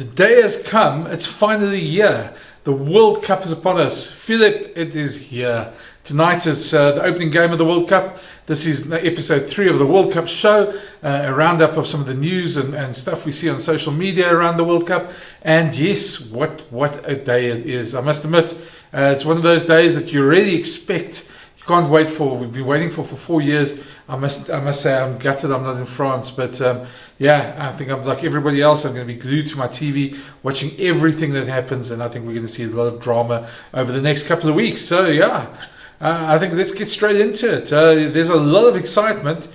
The day has come. It's finally here. The World Cup is upon us. Philip, it is here. Tonight is the opening game of the World Cup. This is episode 3 of the World Cup show. A roundup of some of the news and stuff we see on social media around the World Cup. And yes, what a day it is. I must admit, it's one of those days that you really expect. You can't wait for. We've been waiting for 4 years. I must say I'm gutted I'm not in France, but yeah, I think I'm like everybody else. I'm going to be glued to my TV, watching everything that happens, and I think we're going to see a lot of drama over the next couple of weeks. So yeah, I think let's get straight into it. There's a lot of excitement.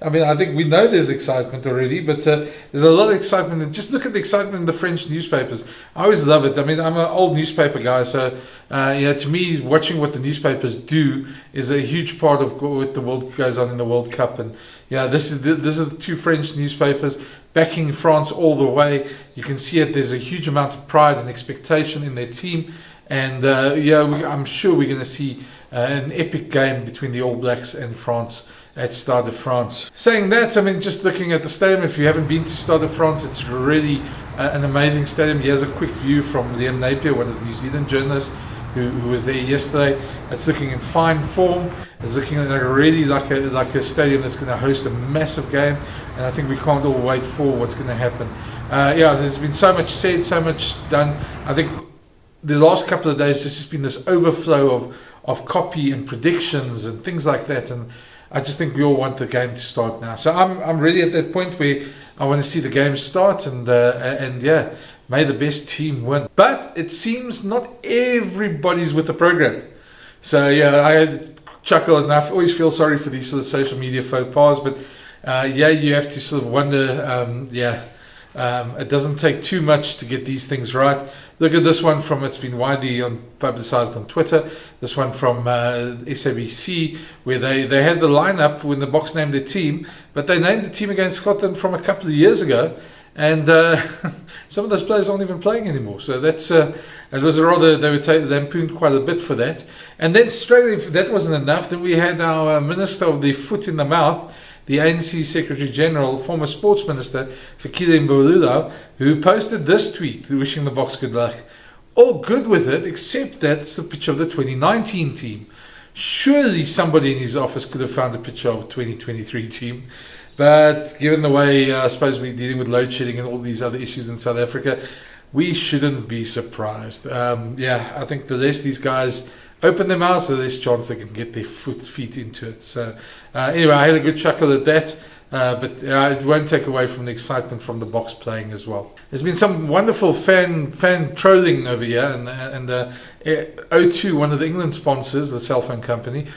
I mean, I think we know there's excitement already, but there's a lot of excitement. And just look at the excitement in the French newspapers. I always love it. I mean, I'm an old newspaper guy, so to me, watching what the newspapers do is a huge part of what the world goes on in the World Cup. And yeah, this is the 2 French newspapers backing France all the way. You can see it. There's a huge amount of pride and expectation in their team, and I'm sure we're going to see an epic game between the All Blacks and France at Stade de France. Saying that, I mean, just looking at the stadium, if you haven't been to Stade de France, it's really an amazing stadium. Here's a quick view from Liam Napier, one of the New Zealand journalists who was there yesterday. It's looking in fine form. It's looking really like a stadium that's going to host a massive game, and I think we can't all wait for what's going to happen. There's been so much said, so much done. I think the last couple of days there's just been this overflow of copy and predictions and things like that, and I just think we all want the game to start now. So I'm really at that point where I want to see the game start, and yeah, may the best team win. But it seems not everybody's with the program. So yeah, I had chuckle enough. I always feel sorry for these sort of social media faux pas, but you have to sort of wonder. It doesn't take too much to get these things right. Look at this one it's been widely publicized on Twitter. This one from SABC, where they had the lineup when the Boks named their team, but they named the team against Scotland from a couple of years ago, and some of those players aren't even playing anymore. So that's it was rather, they were lampooned quite a bit for that. And then straight, if that wasn't enough, then we had our Minister of the Foot in the Mouth, the ANC Secretary General, former Sports Minister Fikile Mbalula, who posted this tweet wishing the Boks good luck. All good with it, except that it's the picture of the 2019 team. Surely somebody in his office could have found a picture of the 2023 team. But given the way I suppose we're dealing with load shedding and all these other issues in South Africa, we shouldn't be surprised. I think the less these guys open their mouths, the less chance they can get their feet into it. So anyway, I had a good chuckle at that, but it won't take away from the excitement from the Boks playing as well. There's been some wonderful fan trolling over here, and O2, one of the England sponsors, the cell phone company,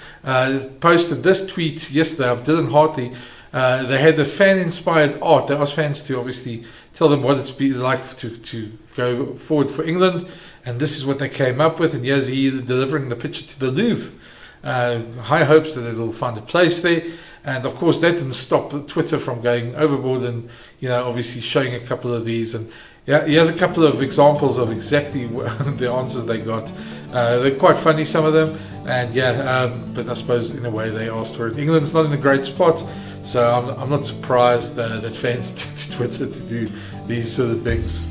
posted this tweet yesterday of Dylan Hartley. They had a fan-inspired art. They asked fans to obviously tell them what it's been like to go forward for England, and this is what they came up with. And here's he delivering the picture to the Louvre. High hopes that it'll find a place there, and of course that didn't stop Twitter from going overboard and obviously showing a couple of these. And yeah, here's a couple of examples of exactly the answers they got. They're quite funny, some of them, and but I suppose in a way they asked for it. England's not in a great spot, so I'm not surprised that fans stick to Twitter to do these sort of things.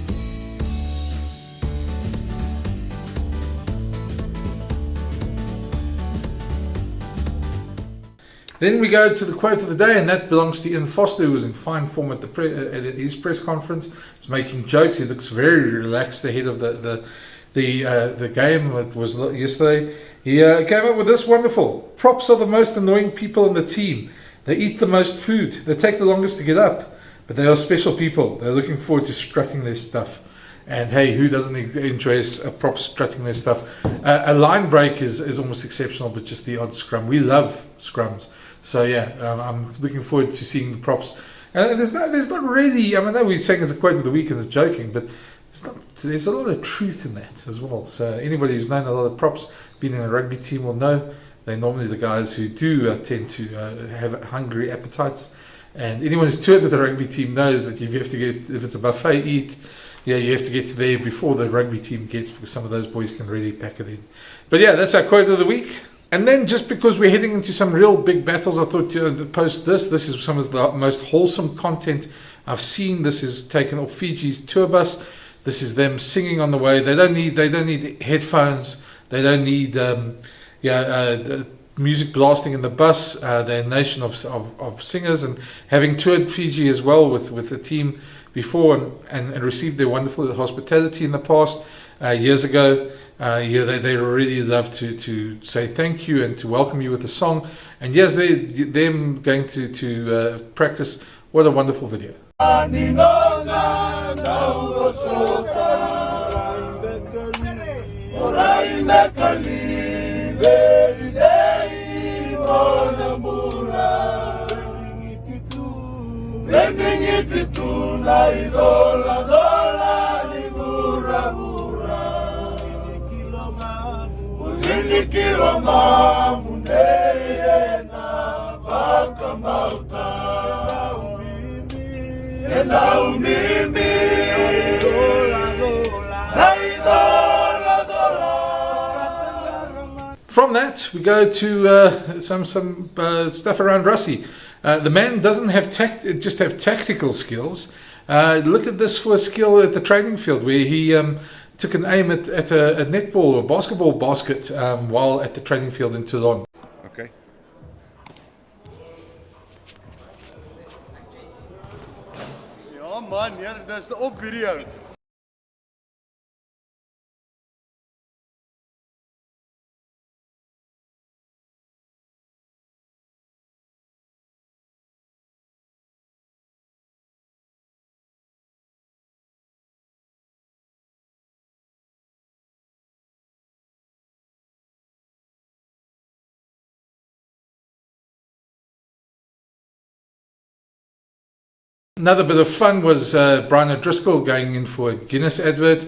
Then we go to the quote of the day, and that belongs to Ian Foster, who was in fine form at his press conference. He's making jokes. He looks very relaxed ahead of the game that was yesterday. He came up with this wonderful: props are the most annoying people on the team. They eat the most food. They take the longest to get up. But they are special people. They're looking forward to strutting their stuff. And hey, who doesn't enjoy a prop strutting their stuff? A line break is almost exceptional, but just the odd scrum. We love scrums. So yeah, I'm looking forward to seeing the props. And there's not really, I know we're saying it's a quote of the week and it's joking, but there's a lot of truth in that as well. So anybody who's known a lot of props, been in a rugby team, will know they're normally the guys who do tend to have hungry appetites. And anyone who's toured with a rugby team knows that you have to get, if it's a buffet eat, you have to get to there before the rugby team gets, because some of those boys can really pack it in. But yeah, that's our quote of the week. And then just because we're heading into some real big battles, I thought to post this. This is some of the most wholesome content I've seen this is taken off Fiji's tour bus. This is them singing on the way. They don't need headphones. They don't need music blasting in the bus. They're a nation of singers, and having toured Fiji as well with the team before and received their wonderful hospitality in the past years ago. They really love to say thank you and to welcome you with a song. And yes, them going to practice. What a wonderful video. From that, we go to some stuff around Rassie. The man doesn't have just have tactical skills. Look at this for a skill at the training field, where he took an aim at a netball or basketball basket while at the training field in Toulon. Okay. Ja man, ja, dat is de op video. Another bit of fun was Brian O'Driscoll going in for a Guinness advert,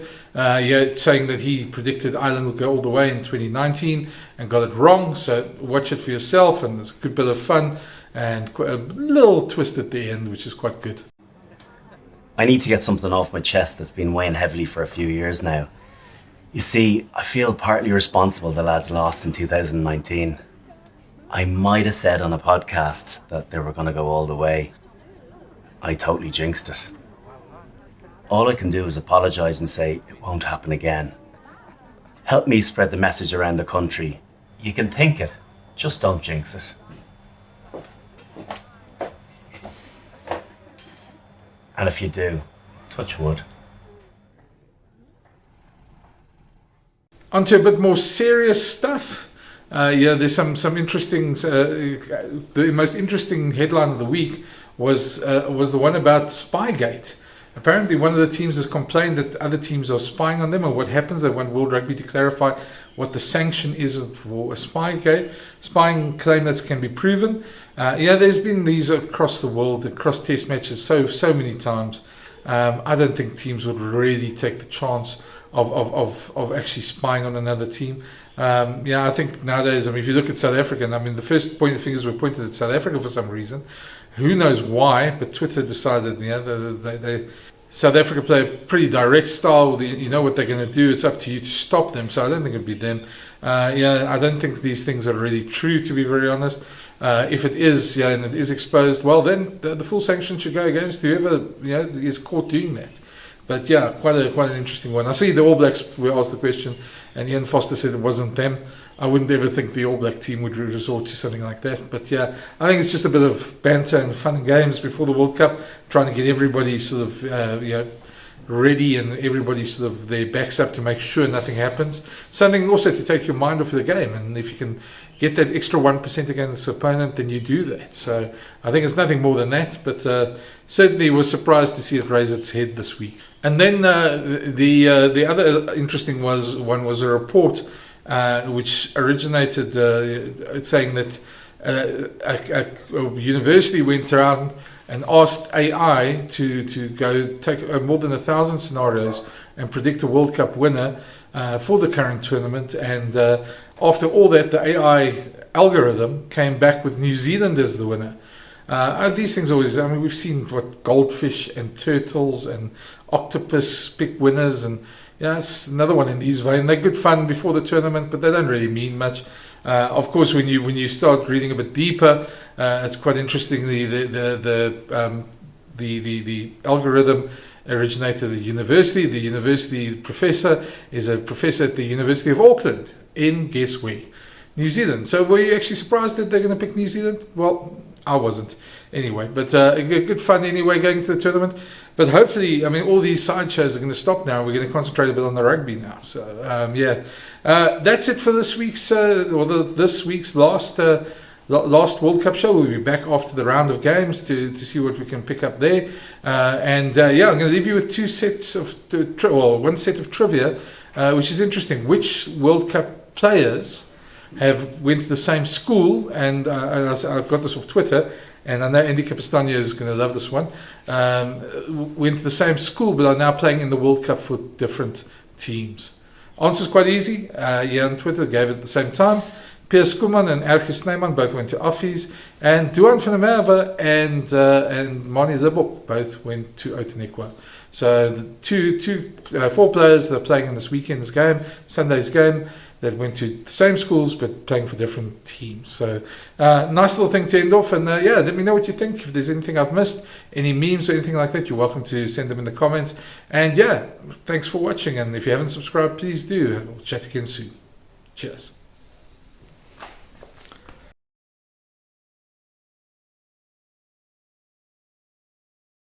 saying that he predicted Ireland would go all the way in 2019 and got it wrong. So watch it for yourself, and it's a good bit of fun and a little twist at the end, which is quite good. I need to get something off my chest that's been weighing heavily for a few years now. You see, I feel partly responsible the lads lost in 2019. I might have said on a podcast that they were going to go all the way. I totally jinxed it. All I can do is apologise and say it won't happen again. Help me spread the message around the country. You can think it, just don't jinx it. And if you do, touch wood. On to a bit more serious stuff. There's some interesting. The most interesting headline of the week was the one about Spygate. Apparently, one of the teams has complained that other teams are spying on them, and what happens. They want World Rugby to clarify what the sanction is for a spying claim that can be proven. There's been these across the world, across test matches, so many times. I don't think teams would really take the chance of actually spying on another team. I think nowadays, if you look at South Africa, the first point of fingers were pointed at South Africa for some reason. Who knows why? But Twitter decided, South Africa play a pretty direct style. You know what they're going to do. It's up to you to stop them. So I don't think it'd be them. I don't think these things are really true, to be very honest. If it is, and it is exposed, well, then the full sanction should go against whoever is caught doing that. But quite an interesting one. I see the All Blacks were asked the question, and Ian Foster said it wasn't them. I wouldn't ever think the All Black team would resort to something like that. But I think it's just a bit of banter and fun and games before the World Cup, trying to get everybody sort of ready and everybody sort of their backs up to make sure nothing happens. Something also to take your mind off the game, and if you can get that extra 1% against the opponent, then you do that. So I think it's nothing more than that, but certainly was surprised to see it raise its head this week. And then the other interesting one was a report which originated saying that a university went around and asked AI to go take more than 1,000 scenarios and predict a World Cup winner for the current tournament. And after all that, the AI algorithm came back with New Zealand as the winner. These things always, we've seen what goldfish and turtles and octopus pick winners, and it's another one in these vein. They're good fun before the tournament, but they don't really mean much. Of course, when you start reading a bit deeper, it's quite interesting. The the algorithm originated at the university. The university professor is a professor at the University of Auckland in, guess where? New Zealand. So were you actually surprised that they're going to pick New Zealand? Well, I wasn't. Anyway, but good fun anyway going to the tournament. But hopefully, I mean, all these side shows are going to stop now. We're going to concentrate a bit on the rugby now. So, that's it for this week's, this week's last World Cup show. We'll be back after the round of games to see what we can pick up there. I'm going to leave you with one set of trivia, which is interesting. Which World Cup players went to the same school? And I got this off Twitter. And I know Andy Capistano is going to love this one. Went to the same school, but are now playing in the World Cup for different teams. Answer's quite easy. On Twitter gave it at the same time. Piers Skuman and Erke Snyman both went to Offies, and Duan van der Merwe and Mani Libbok both went to Outeniqua. So the 4 players that are playing in this weekend's game, Sunday's game, that went to the same schools but playing for different teams. So nice little thing to end off. And let me know what you think. If there's anything I've missed, any memes or anything like that, you're welcome to send them in the comments. And thanks for watching. And if you haven't subscribed, please do. We'll chat again soon. Cheers.